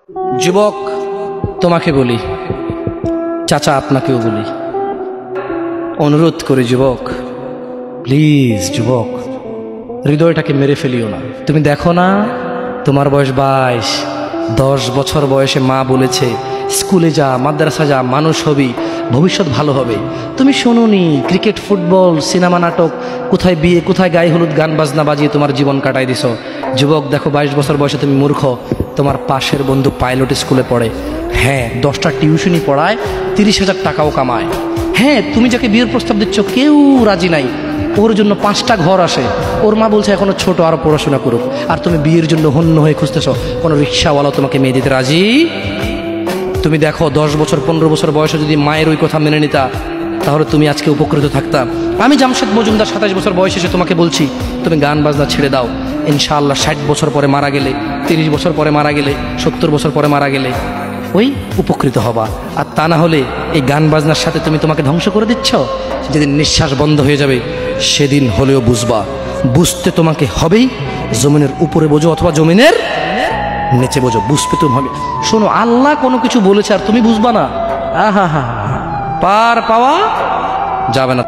যুবক তোমাকে বলি, চাচা আপনাকেও বলি, অনুরোধ করে যুবক, প্লিজ যুবক, হৃদয়টাকে মেরে ফেলিও না। তুমি দেখো না, তোমার বয়স 22, 10 বছর বয়সে মা বলেছে স্কুলে যা, মাদ্রাসা যা, মানুষ হবি, ভবিষ্যৎ ভালো হবে। তুমি শোনোনি ক্রিকেট, ফুটবল, সিনেমা, নাটক, কোথায় বিয়ে, কোথায় গায়ে হলুদ, গান বাজনা বাজিয়ে তোমার জীবন কাটাই দিছো। যুবক দেখো, 22 বছর বয়সে তুমি মূর্খ। তোমার পাশের বন্ধু পাইলট স্কুলে পড়ে, হ্যাঁ 10টা টিউশনি পড়ায়, 30,000 টাকাও কামায়। হ্যাঁ, তুমি যাকে বিয়ের প্রস্তাব দিচ্ছ কেউ রাজি নাই, ওর জন্য 5টা ঘর আসে, ওর মা বলছে এখনো ছোট, আরো পড়াশোনা করুক, আর তুমি বিয়ের জন্য হন্য হয়ে খুঁজতেছ, কোনো রিক্সাওয়ালা তোমাকে মেয়ে দিতে রাজি। তুমি দেখো 10 বছর 15 বছর বয়সে যদি মায়ের ওই কথা মেনে নিতা, তাহলে তুমি আজকে উপকৃত থাকতা। আমি জামশেদ মজুমদার 27 বছর বয়সে এসে তোমাকে বলছি তুমি গান বাজনা ছেড়ে দাও, ইনশাআল্লাহ 60 বছর পরে মারা গেলে, 30 বছর পরে মারা গেলে, 70 বছর পরে মারা গেলে ওই উপকৃত হবা। আর তা না হলে এই গান বাজনার সাথে তুমি তোমাকে ধ্বংস করে দিচ্ছ। যেদিন নিঃশ্বাস বন্ধ হয়ে যাবে সেদিন হলেও বুঝবা, বুঝতে তোমাকে হবেই। জমিনের উপরে বোঝো অথবা জমিনের নিচে বোঝো, বুঝতে তুমি হবে। শোনো, আল্লাহ কোনো কিছু বলেছে আর তুমি বুঝবা না, আহা হা, পার পাওয়া যাবে না।